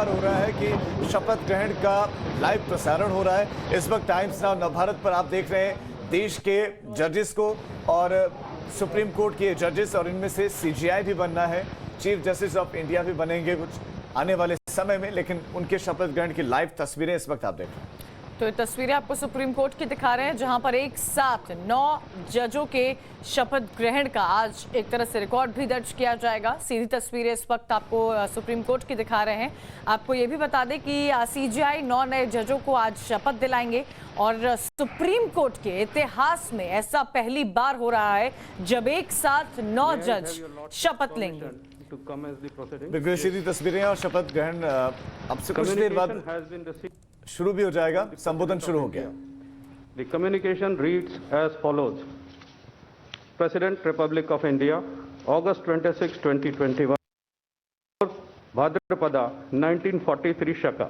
बार हो रहा है कि शपथ ग्रहण का लाइव प्रसारण हो रहा है। इस वक्त टाइम्स नाउ नवभारत पर आप देख रहे हैं देश के जजेस को और सुप्रीम कोर्ट के जजेस, और इनमें से सीजीआई भी बनना है, चीफ जस्टिस ऑफ इंडिया भी बनेंगे कुछ आने वाले समय में, लेकिन उनके शपथ ग्रहण की लाइव तस्वीरें इस वक्त आप देख रहे हैं। तो ये तस्वीरें आपको सुप्रीम कोर्ट की दिखा रहे हैं, जहां पर एक साथ 9 जजों के शपथ ग्रहण का आज एक तरह से रिकॉर्ड भी दर्ज किया जाएगा। सीधी तस्वीरें इस वक्त आपको सुप्रीम कोर्ट की दिखा रहे हैं। आपको ये भी बता दें कि सीजीआई 9 नए जजों को आज शपथ दिलाएंगे और सुप्रीम कोर्ट के इतिहास में ऐसा पहली बार हो रहा है जब एक साथ 9 जज शपथ लेंगे। बिल्कुल सीधी तस्वीरें और शपथ ग्रहण अब से कुछ देर बाद शुरू भी हो जाएगा। संबोधन शुरू हो गया। The communication reads as follows. President, Republic of India, August 26, 2021, Bhadrapada, 1943 Shaka.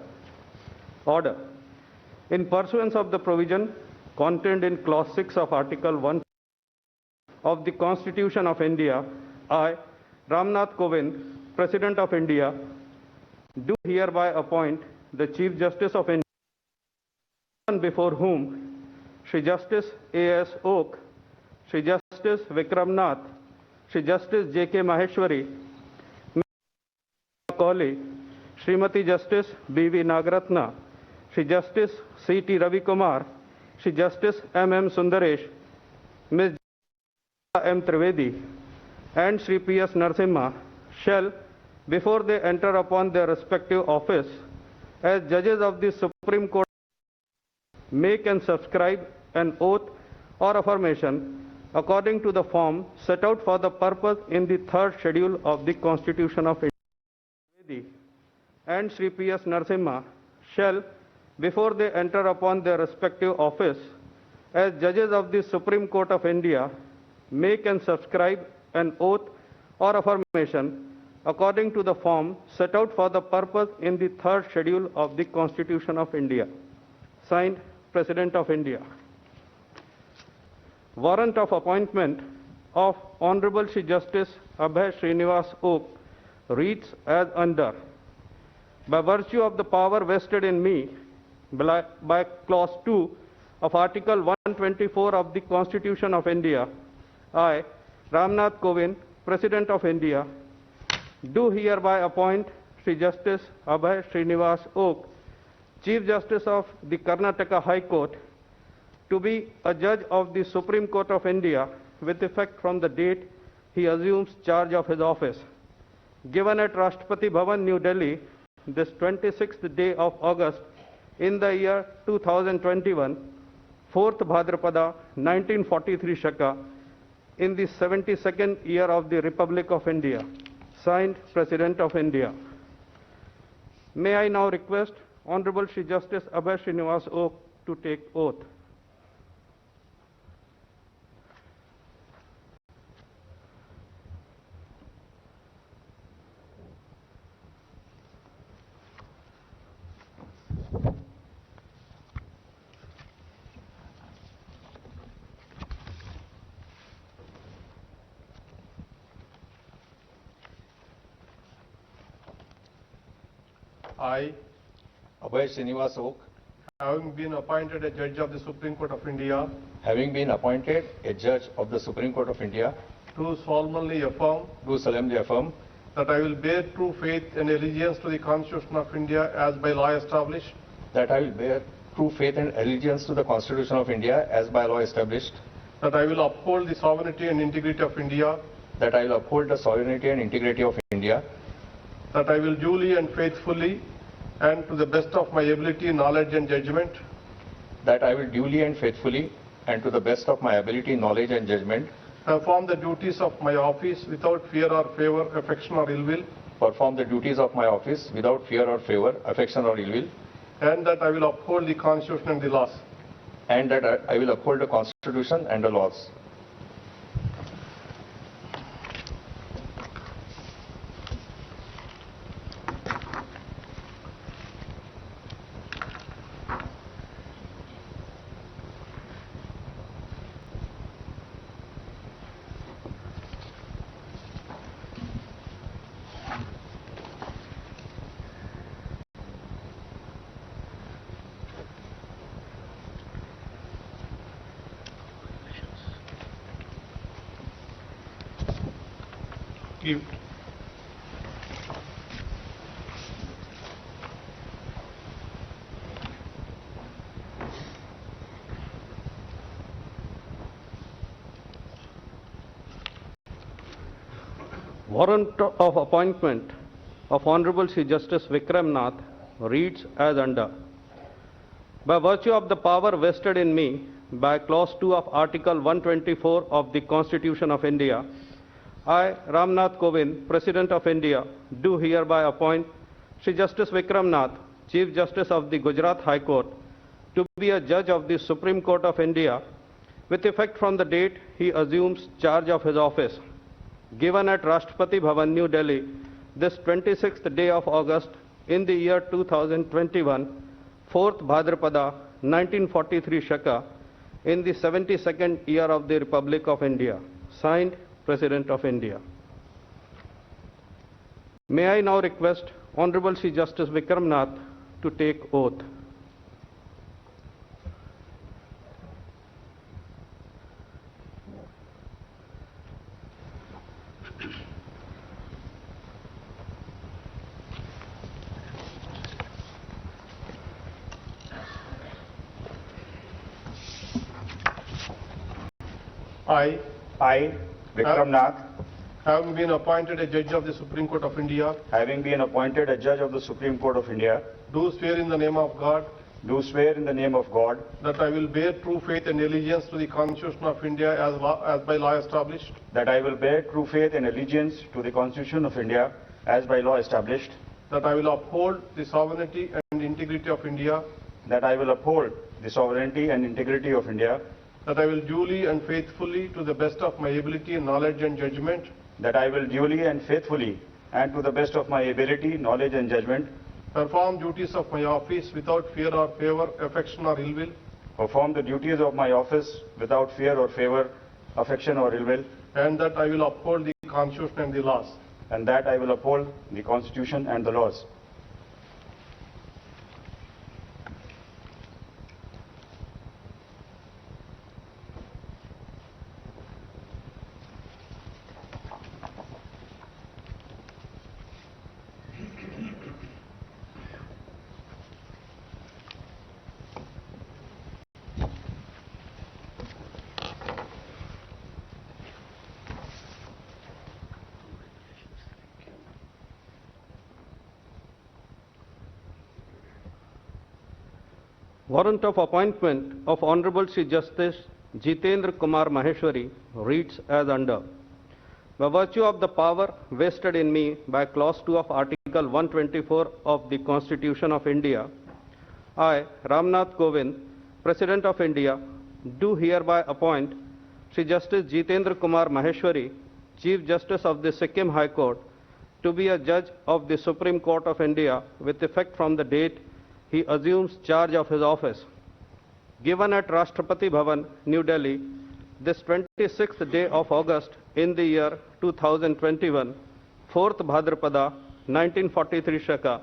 Order. In pursuance of the provision contained in Clause 6 of Article 1 of the Constitution of India, I, Ramnath Kovind, President of India, do hereby appoint the Chief Justice of India, before whom Shri Justice A.S. Oak, Shri Justice Vikram Nath, Shri Justice J.K. Maheshwari, Kohli, Srimati Justice B.V. Nagaratna, Shri Justice C.T. Ravi Kumar, Shri Justice M.M. Sundaresh, Ms. M. Trivedi, and Shri P.S. Narasimha shall, before they enter upon their respective office as judges of the Supreme Court, make and subscribe an oath or affirmation according to the form set out for the purpose in the third schedule of the Constitution of India, and Shri P.S. Narasimha shall, before they enter upon their respective office as judges of the Supreme Court of India, make and subscribe an oath or affirmation according to the form set out for the purpose in the third schedule of the Constitution of India. Signed, President of India. Warrant of appointment of Honorable Shri Justice Abhay Srinivas Oak reads as under. By virtue of the power vested in me by Clause 2 of Article 124 of the Constitution of India, I, Ramnath Kovind, President of India, do hereby appoint Shri Justice Abhay Srinivas Oak, Chief Justice of the Karnataka High Court, to be a judge of the Supreme Court of India with effect from the date he assumes charge of his office. Given at Rashtrapati Bhavan, New Delhi, this 26th day of August in the year 2021, 4th Bhadrapada, 1943 Shaka, in the 72nd year of the Republic of India. Signed, President of India. May I now request Honorable Shri Justice Abhay Srinivas Oak to take oath. I, Abhay Srinivas Oak, having been appointed a judge of the Supreme Court of India, having been appointed a judge of the Supreme Court of India, do solemnly affirm do solemnly affirm that I will bear true faith and allegiance to the Constitution of India as by law established, that I will bear true faith and allegiance to the Constitution of India as by law established, that I will uphold the sovereignty and integrity of India, that I will uphold the sovereignty and integrity of India, that I will duly and faithfully and to the best of my ability, knowledge and judgment, that I will duly and faithfully and to the best of my ability, knowledge and judgment perform the duties of my office without fear or favor, affection or ill will, perform the duties of my office without fear or favor, affection or ill will, and that I will uphold the Constitution and the laws. and that I will uphold the Constitution and the laws. Give. Warrant of appointment of Honorable Sri Justice Vikram Nath reads as under. By virtue of the power vested in me by Clause 2 of Article 124 of the Constitution of India, I, Ramnath Kovind, President of India, do hereby appoint Sri Justice Vikram Nath, Chief Justice of the Gujarat High Court, to be a judge of the Supreme Court of India with effect from the date he assumes charge of his office, given at Rashtrapati Bhavan, New Delhi, this 26th day of August in the year 2021, 4th Bhadrapada, 1943 Shaka, in the 72nd year of the Republic of India. Signed, President of India. May I now request Honorable Sri Justice Vikram Nath to take oath. I, Vikram Nath, having been appointed a judge of the Supreme Court of India, having been appointed a judge of the Supreme Court of India, do swear in the name of God do swear in the name of God that I will bear true faith and allegiance to the Constitution of India as by law established, that I will bear true faith and allegiance to the Constitution of India as by law established, that I will uphold the sovereignty and integrity of India, that I will uphold the sovereignty and integrity of India, that I will duly and faithfully, to the best of my ability, knowledge and judgment, that I will duly and faithfully and to the best of my ability, knowledge and judgment, perform duties of my office without fear or favor, affection or ill will, perform the duties of my office without fear or favor, affection or ill will, and that I will uphold the Constitution and the laws. and that I will uphold the Constitution and the laws. Warrant of appointment of Honorable Sri Justice Jitendra Kumar Maheshwari reads as under. By virtue of the power vested in me by Clause 2 of Article 124 of the Constitution of India, I, Ramnath Kovind, President of India, do hereby appoint Sri Justice Jitendra Kumar Maheshwari, Chief Justice of the Sikkim High Court, to be a judge of the Supreme Court of India with effect from the date he assumes charge of his office, given at Rashtrapati Bhavan, New Delhi, this 26th day of August in the year 2021, 4th Bhadrapada, 1943 Shaka,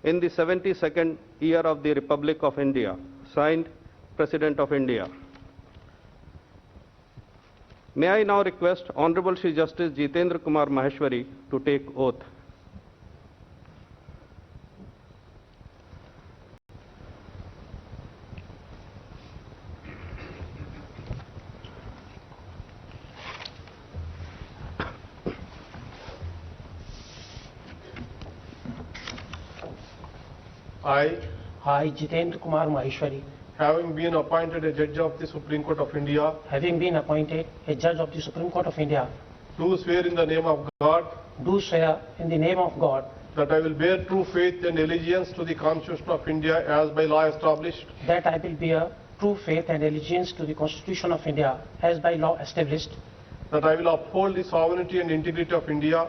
in the 72nd year of the Republic of India. Signed, President of India. May I now request Honorable Sri Justice Jitendra Kumar Maheshwari to take oath. I, Jitendra Kumar Maheshwari, having been appointed a judge of the Supreme Court of India, having been appointed a judge of the Supreme Court of India, do swear in the name of God do swear in the name of God that I will bear true faith and allegiance to the Constitution of India as by law established, that I will bear true faith and allegiance to the Constitution of India as by law established, that I will uphold the sovereignty and integrity of India,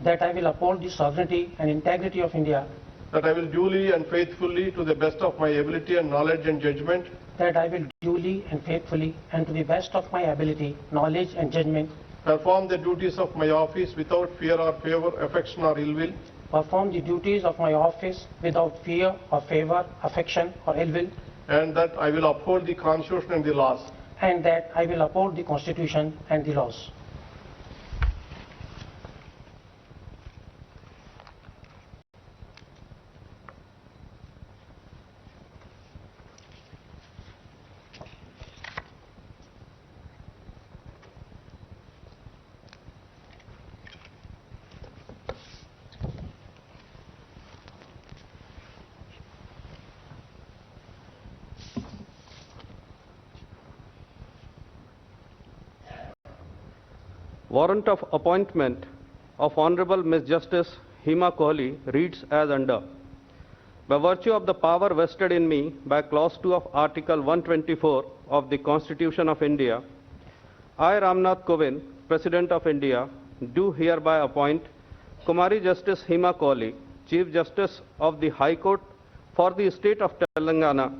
that I will uphold the sovereignty and integrity of India, that I will duly and faithfully, to the best of my ability and knowledge and judgment, that I will duly and faithfully and to the best of my ability, knowledge and judgment, perform the duties of my office without fear or favor, affection or ill will, perform the duties of my office without fear or favor, affection or ill will, and that I will uphold the Constitution and the laws. and that I will uphold the Constitution and the laws. Warrant of appointment of Honorable Ms. Justice Hema Kohli reads as under. By virtue of the power vested in me by Clause 2 of Article 124 of the Constitution of India, I, Ramnath Kovind, President of India, do hereby appoint Kumari Justice Hema Kohli, Chief Justice of the High Court for the State of Telangana,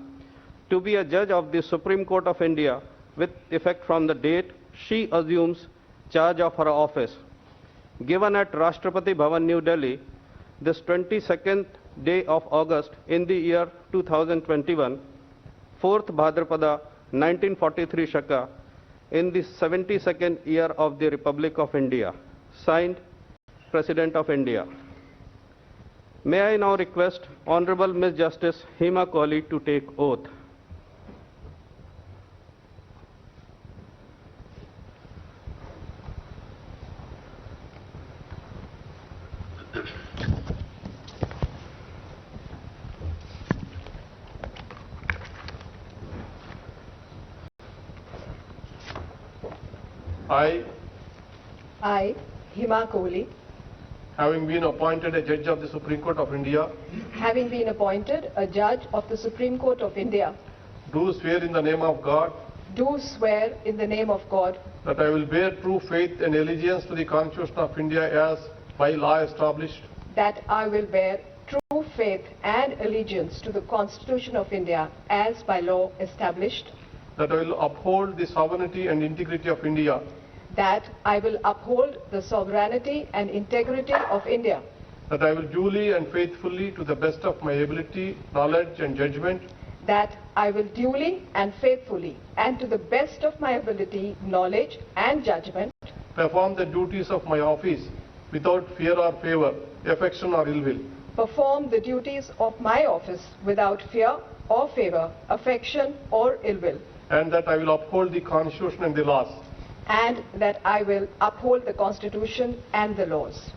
to be a judge of the Supreme Court of India with effect from the date she assumes charge of her office. Given at Rashtrapati Bhavan, New Delhi, this 22nd day of August in the year 2021, 4th Bhadrapada 1943 Shaka, in the 72nd year of the Republic of India. Signed, President of India. May I now request Honorable Ms. Justice Hema Kohli to take oath. I, Hema Kohli, having been appointed a judge of the Supreme Court of India, having been appointed a judge of the Supreme Court of India, do swear in the name of God do swear in the name of God that I will bear true faith and allegiance to the Constitution of India as by law established, that I will bear true faith and allegiance to the Constitution of India as by law established, that I will uphold the sovereignty and integrity of India, that I will uphold the sovereignty and integrity of India, that I will duly and faithfully, to the best of my ability, knowledge and judgment, that I will duly and faithfully and to the best of my ability, knowledge and judgment perform the duties of my office without fear or favor, affection or ill will, perform the duties of my office without fear or favor, affection or ill will, and that I will uphold the Constitution and the laws. and that I will uphold the Constitution and the laws.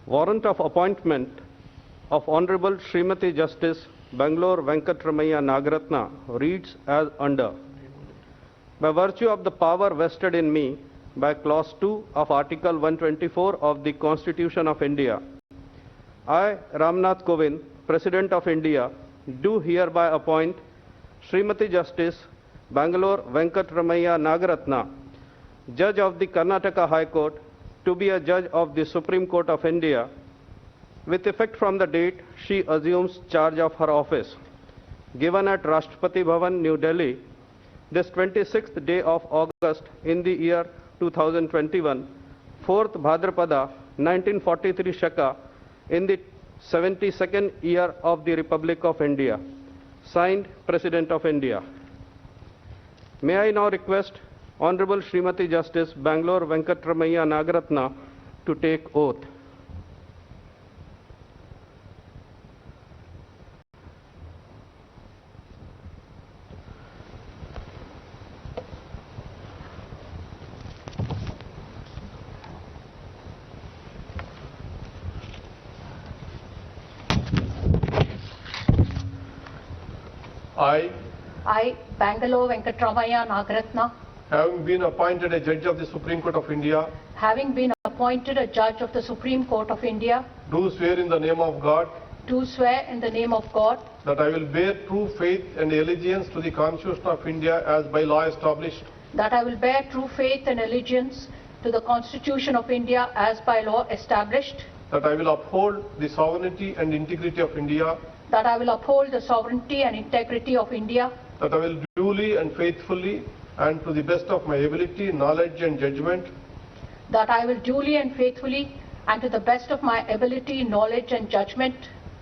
Warrant of appointment of Honorable Srimati Justice Bangalore Venkatramaiah Nagaratna reads as under. By virtue of the power vested in me by Clause 2 of Article 124 of the Constitution of India, I, Ramnath Kovind, President of India, do hereby appoint Srimati Justice Bangalore Venkatramaiah Nagaratna, Judge of the Karnataka High Court, to be a judge of the Supreme Court of India with effect from the date she assumes charge of her office. Given at Rashtrapati Bhavan, New Delhi, this 26th day of August in the year 2021, 4th Bhadrapada 1943 Shaka, in the 72nd year of the Republic of India. Signed, President of India. May I now request Honorable Srimati Justice Bangalore Venkatramaiah Nagaratna to take oath. I, Bangalore Venkatramaiah Nagaratna, having been appointed a judge of the Supreme Court of India, having been appointed a judge of the Supreme Court of India, do swear in the name of God do swear in the name of God that I will bear true faith and allegiance to the Constitution of India as by law established, that I will bear true faith and allegiance to the Constitution of India as by law established, that I will uphold the sovereignty and integrity of India, that I will uphold the sovereignty and integrity of India, that I will duly and faithfully and to the best of my ability, knowledge and judgment, that I will duly and faithfully and to the best of my ability, knowledge and judgment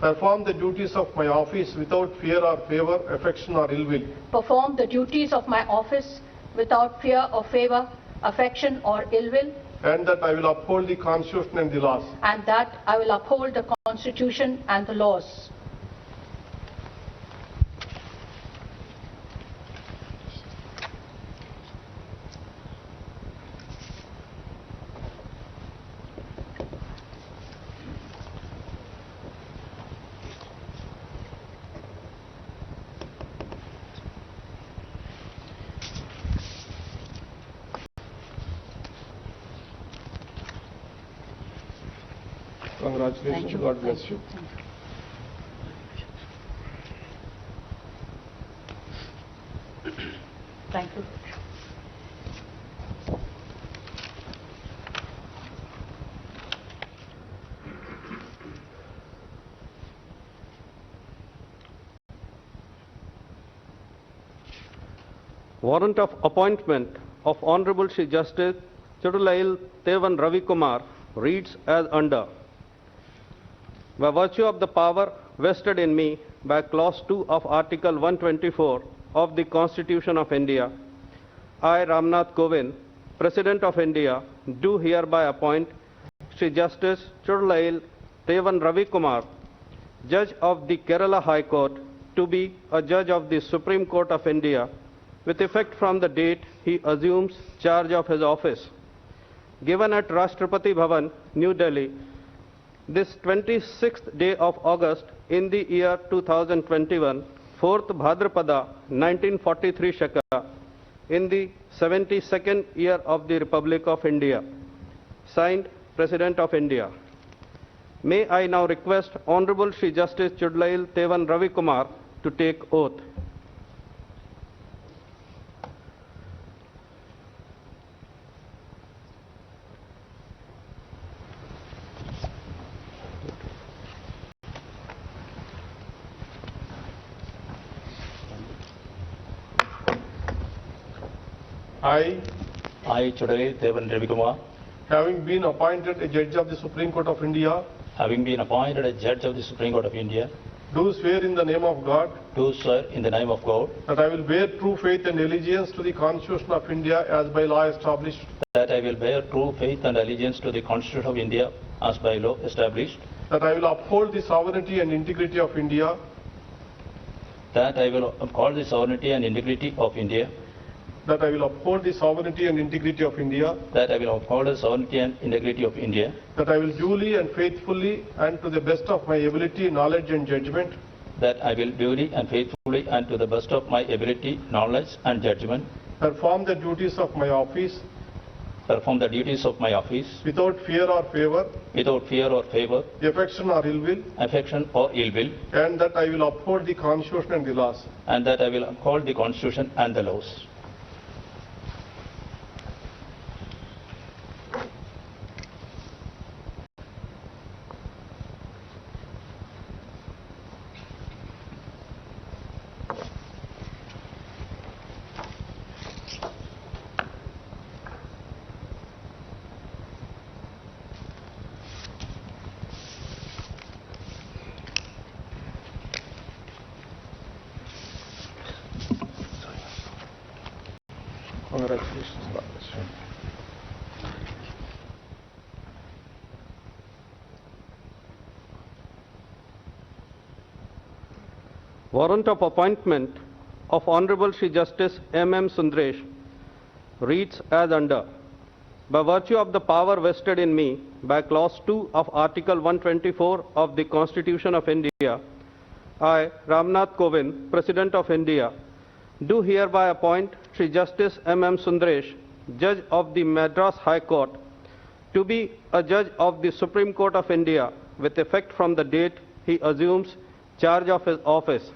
perform the duties of my office without fear or favor, affection or ill will, perform the duties of my office without fear or favor, affection or ill will, and that I will uphold the Constitution and the laws. and that I will uphold the Constitution and the laws. Congratulations. God bless you. Thank you. Warrant of appointment of Honorable Shri Justice Chudulail Tevan Ravi Kumar reads as under. By virtue of the power vested in me by Clause 2 of Article 124 of the Constitution of India, I, Ramnath Kovind, President of India, do hereby appoint Shri Justice Chudulail Tevan Ravi Kumar, Judge of the Kerala High Court, to be a Judge of the Supreme Court of India with effect from the date he assumes charge of his office. Given at Rashtrapati Bhavan, New Delhi, this 26th day of August in the year 2021, 4th Bhadrapada 1943 Shaka, in the 72nd year of the Republic of India. Signed, President of India. May I now request Honorable Shri Justice Chudulail Tevan Ravi Kumar to take oath. I, Chudulail Tevan Ravi Kumar, having been appointed a Judge of the Supreme Court of India, having been appointed a Judge of the Supreme Court of India, do swear in the name of God do swear in the name of God that I will bear true faith and allegiance to the Constitution of India as by law established, that I will bear true faith and allegiance to the Constitution of India as by law established, that I will uphold the sovereignty and integrity of India, that I will uphold the sovereignty and integrity of India, that I will uphold the sovereignty and integrity of India, that I will uphold the sovereignty and integrity of India, that I will duly and faithfully and to the best of my ability, knowledge and judgment that I will duly and faithfully and to the best of my ability, knowledge and judgment perform the duties of my office perform the duties of my office without fear or favor, without fear or favor, affection or ill will, affection or ill will, and that I will uphold the Constitution and the laws. and that I will uphold the Constitution and the laws. Congratulations, God bless you. Warrant of appointment of Honorable Shri Justice M.M. Sundaresh reads as under. By virtue of the power vested in me by Clause 2 of Article 124 of the Constitution of India, I, Ramnath Kovind, President of India, do hereby appoint Shri Justice M.M. Sundaresh, Judge of the Madras High Court, to be a Judge of the Supreme Court of India with effect from the date he assumes charge of his office.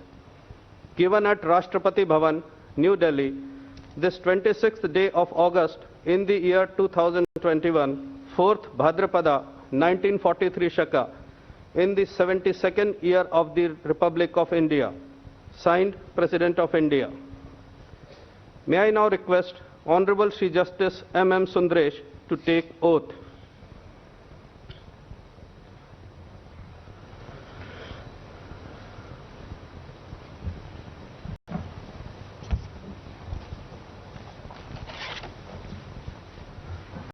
Given at Rashtrapati Bhavan, New Delhi, this 26th day of August in the year 2021, 4th Bhadrapada 1943 Shaka, in the 72nd year of the Republic of India. Signed, President of India. May I now request Honorable Shri Justice M.M. Sundaresh to take oath.